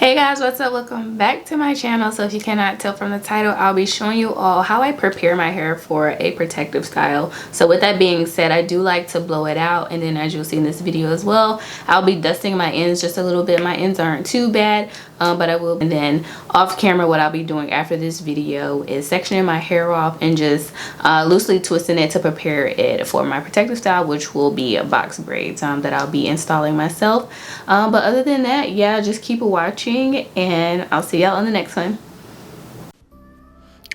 Hey guys, what's up? Welcome back to my channel. So if you cannot tell from the title, I'll be showing you all how I prepare my hair for a protective style. So with that being said, I do like to blow it out, and then as you'll see in this video as well, I'll be dusting my ends just a little bit. My ends aren't too bad, but I will. And then off camera, what I'll be doing after this video is sectioning my hair off and just loosely twisting it to prepare it for my protective style, which will be a box braids that I'll be installing myself. But other than that, yeah, just keep watching, and I'll see y'all on the next one.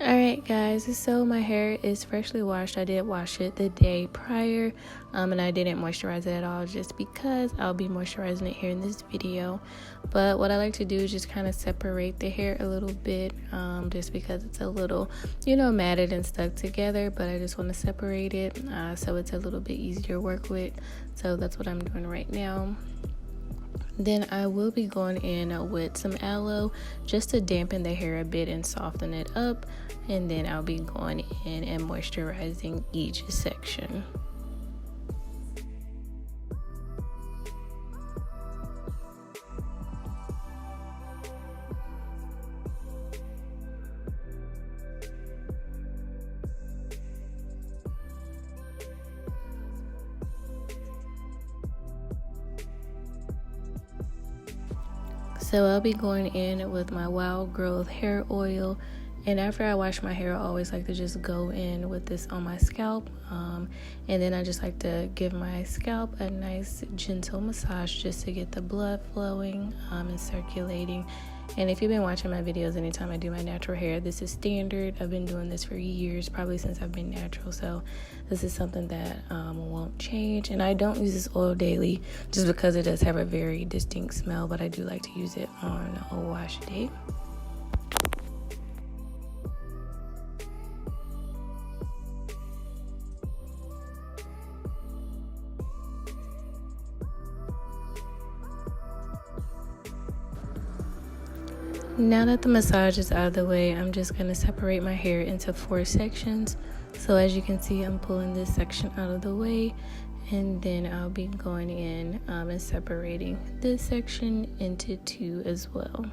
Alright guys, so my hair is freshly washed. I did wash it the day prior, and I didn't moisturize it at all just because I'll be moisturizing it here in this video. But what I like to do is just kind of separate the hair a little bit, just because it's a little, matted and stuck together, but I just want to separate it so it's a little bit easier to work with. So that's what I'm doing right now. Then I will be going in with some aloe just to dampen the hair a bit and soften it up, and then I'll be going in and moisturizing each section. So I'll be going in with my Wild Growth hair oil, and after I wash my hair, I always like to just go in with this on my scalp, and then I just like to give my scalp a nice gentle massage just to get the blood flowing and circulating. And if you've been watching my videos, anytime I do my natural hair, this is standard. I've been doing this for years, probably since I've been natural, so this is something that won't change. And I don't use this oil daily just because it does have a very distinct smell, but I do like to use it on a wash day. Now that the massage is out of the way, I'm just going to separate my hair into 4 sections. So as you can see, I'm pulling this section out of the way, and then I'll be going in and separating this section into 2 as well.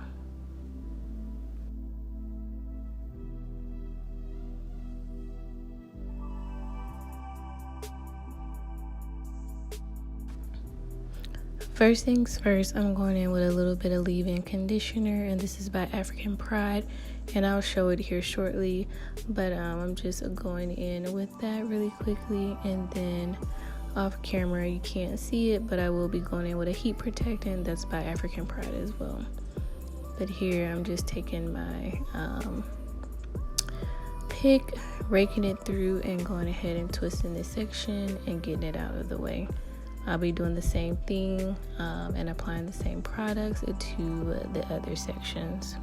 First things first, I'm going in with a little bit of leave-in conditioner, and this is by African Pride, and I'll show it here shortly, but I'm just going in with that really quickly, and then off camera you can't see it, but I will be going in with a heat protectant that's by African Pride as well. But here I'm just taking my pick, raking it through, and going ahead and twisting this section and getting it out of the way. I'll be doing the same thing and applying the same products to the other sections.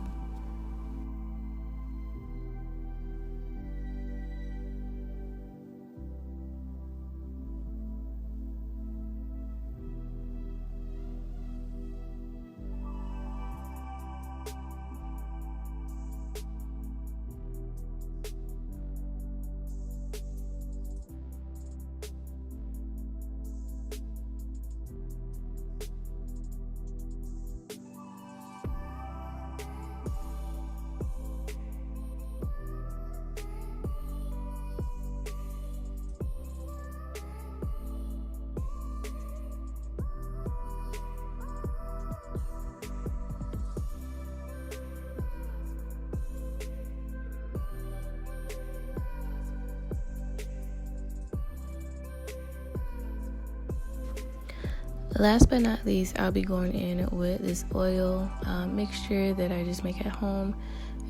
Last but not least, I'll be going in with this oil mixture that I just make at home.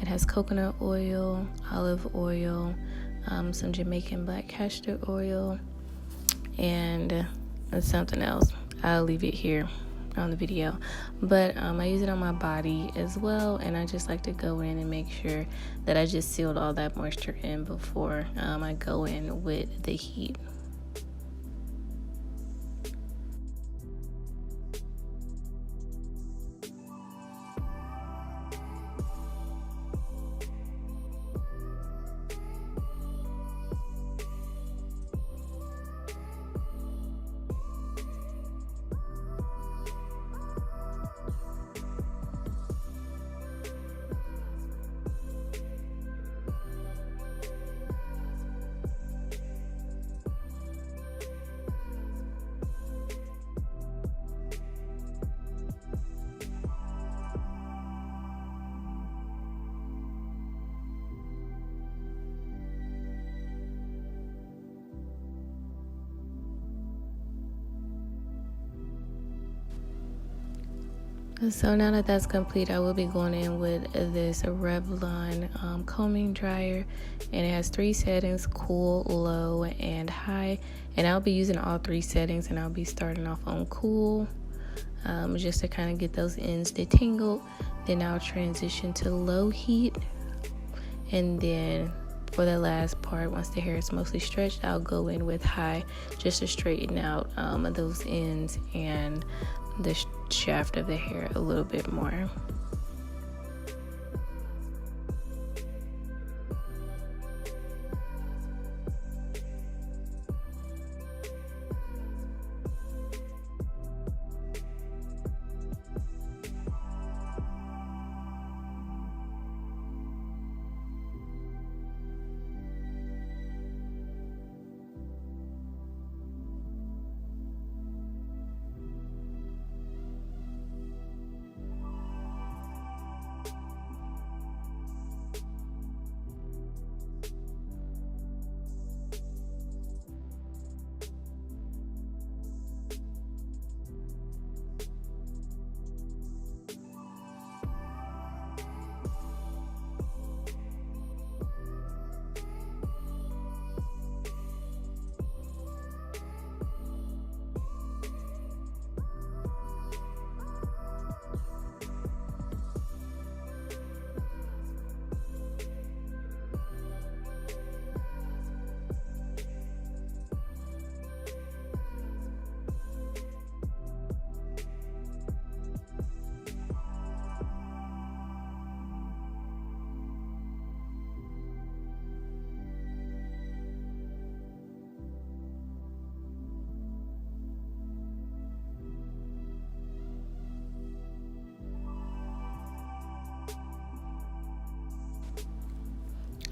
It has coconut oil, olive oil, some Jamaican black castor oil, and something else. I'll leave it here on the video, but I use it on my body as well, and I just like to go in and make sure that I just sealed all that moisture in before I go in with the heat. So now that that's complete, I will be going in with this Revlon combing dryer, and it has 3 settings: cool, low, and high. And I'll be using all 3 settings, and I'll be starting off on cool, just to kind of get those ends detangled. Then I'll transition to low heat, and then for the last part, once the hair is mostly stretched, I'll go in with high just to straighten out those ends and the shaft of the hair a little bit more.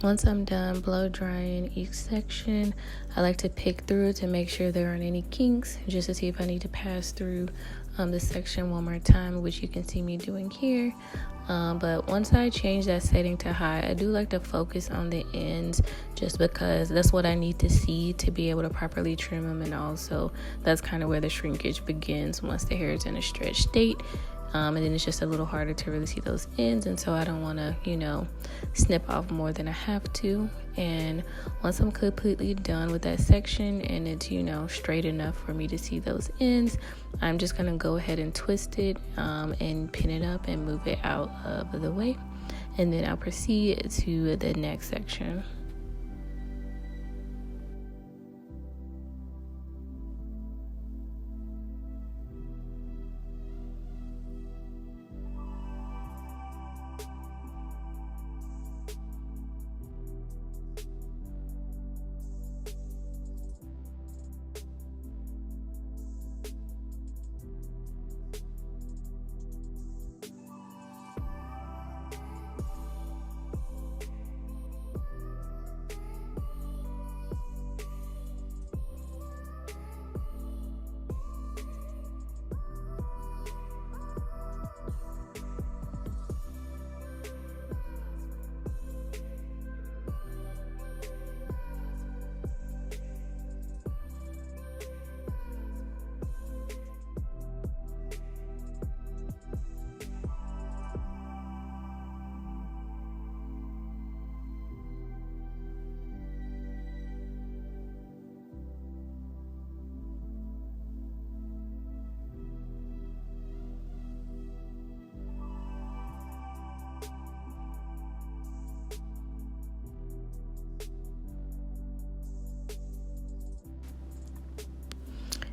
Once I'm done blow drying each section, I like to pick through to make sure there aren't any kinks, just to see if I need to pass through this section one more time, which you can see me doing here. But once I change that setting to high, I do like to focus on the ends, just because that's what I need to see to be able to properly trim them, and also that's kind of where the shrinkage begins once the hair is in a stretched state. And then it's just a little harder to really see those ends, and so I don't want to, snip off more than I have to. And once I'm completely done with that section and it's, straight enough for me to see those ends, I'm just going to go ahead and twist it and pin it up and move it out of the way. And then I'll proceed to the next section.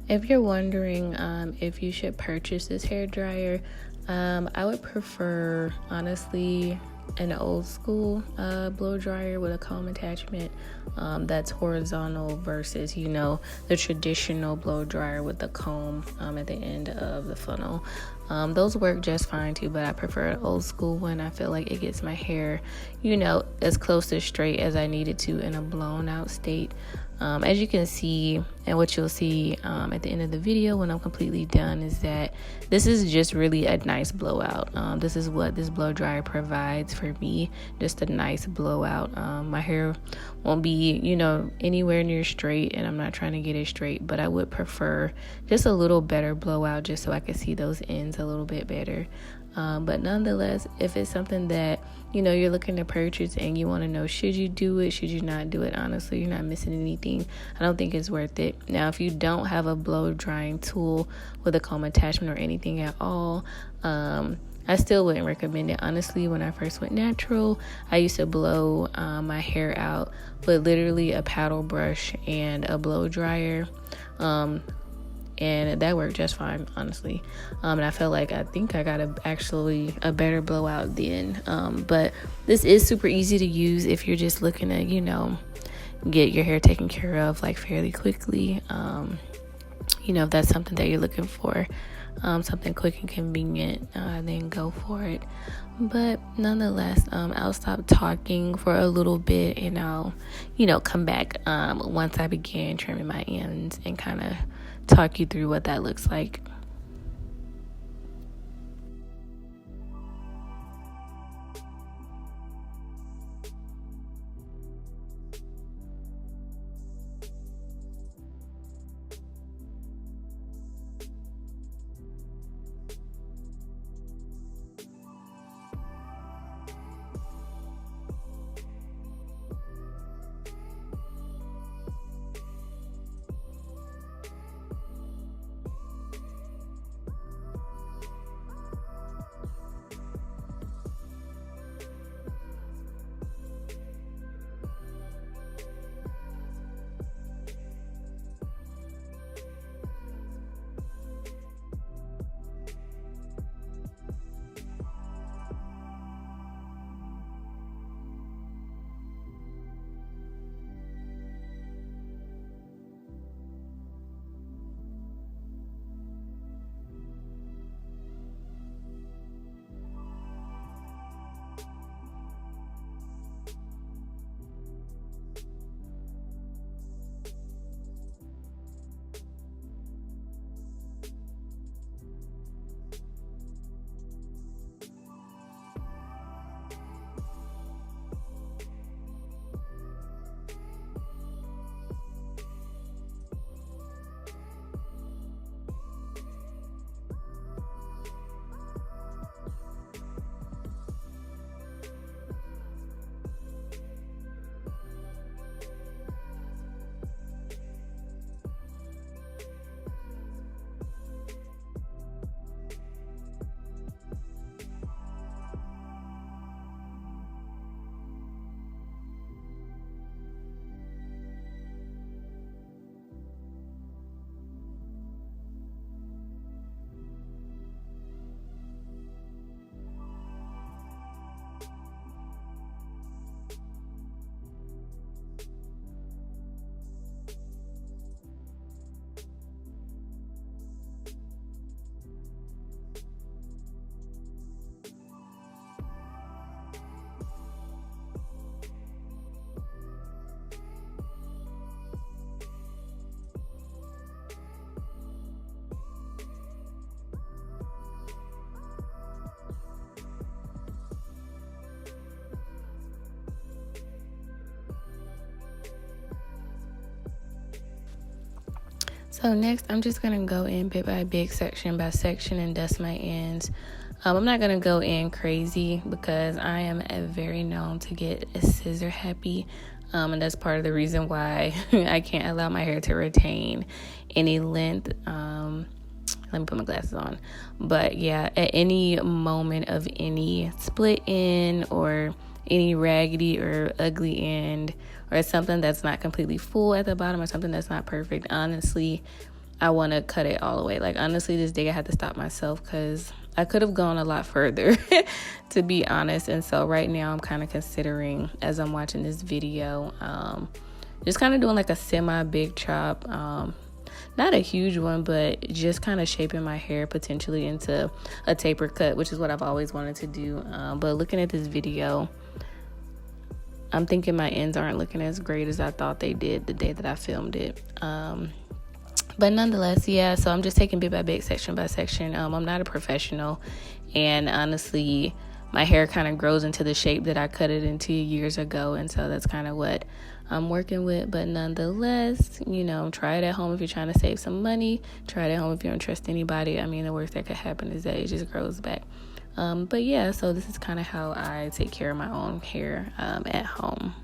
If you're wondering if you should purchase this hair dryer, I would prefer, honestly, an old school blow dryer with a comb attachment that's horizontal versus, the traditional blow dryer with the comb at the end of the funnel. Those work just fine too, but I prefer an old school one. I feel like it gets my hair, as close to straight as I need it to in a blown out state. As you can see, and what you'll see at the end of the video when I'm completely done, is that this is just really a nice blowout. This is what this blow dryer provides for me, just a nice blowout. My hair won't be, you know, anywhere near straight, and I'm not trying to get it straight, but I would prefer just a little better blowout just so I can see those ends a little bit better. But nonetheless, if it's something that, you know, you're looking to purchase and you want to know, should you do it, should you not do it, honestly, you're not missing anything. I don't think it's worth it. Now, if you don't have a blow drying tool with a comb attachment or anything at all, I still wouldn't recommend it. Honestly, when I first went natural, I used to blow my hair out with literally a paddle brush and a blow dryer. And that worked just fine, honestly. And I felt like I think I got a better blowout then. But this is super easy to use if you're just looking to, you know, get your hair taken care of like fairly quickly. You know, if that's something that you're looking for, something quick and convenient, then go for it. But nonetheless, I'll stop talking for a little bit and I'll, you know, come back once I begin trimming my ends and kind of talk you through what that looks like. So next, I'm just going to go in bit by bit, section by section, and dust my ends. I'm not going to go in crazy because I am very known to get scissor happy. And that's part of the reason why I can't allow my hair to retain any length. Let me put my glasses on. But yeah, at any moment of any split end or any raggedy or ugly end, or something that's not completely full at the bottom, or something that's not perfect, honestly, I want to cut it all the way. Like, honestly, this day I had to stop myself because I could have gone a lot further, to be honest. And so right now I'm kind of considering, as I'm watching this video, just kind of doing like a semi-big chop. Not a huge one, but just kind of shaping my hair potentially into a taper cut, which is what I've always wanted to do. But looking at this video, I'm thinking my ends aren't looking as great as I thought they did the day that I filmed it. But nonetheless, yeah, so I'm just taking bit by bit, section by section. I'm not a professional, and honestly, my hair kind of grows into the shape that I cut it into years ago, and so that's kind of what I'm working with. But nonetheless, try it at home if you're trying to save some money. Try it at home if you don't trust anybody. I mean, the worst that could happen is that it just grows back. But yeah, so this is kind of how I take care of my own hair at home.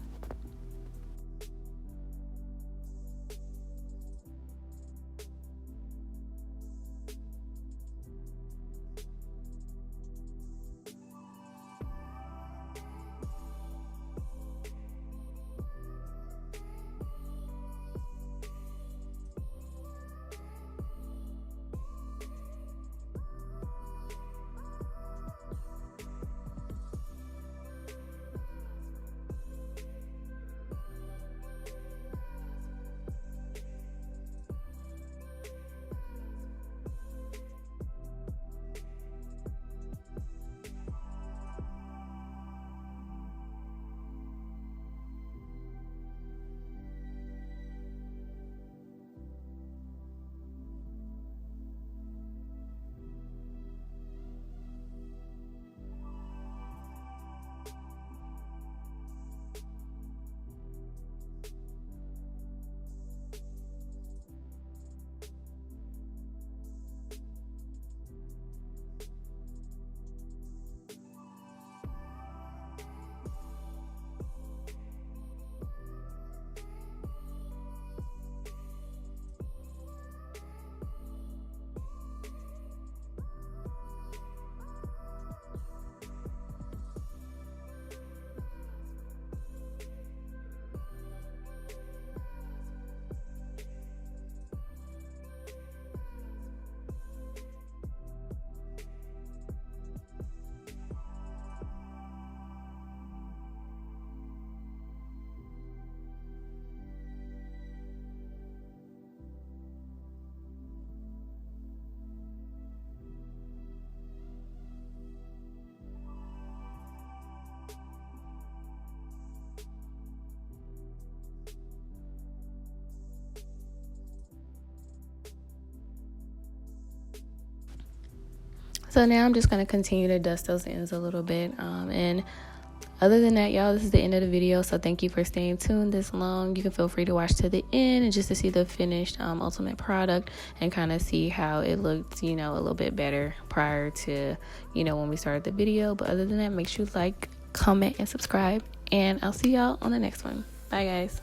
So now I'm just going to continue to dust those ends a little bit. And other than that, y'all, this is the end of the video. So thank you for staying tuned this long. You can feel free to watch to the end and just to see the finished ultimate product and kind of see how it looked, a little bit better prior to, when we started the video. But other than that, make sure you like, comment, and subscribe. And I'll see y'all on the next one. Bye, guys.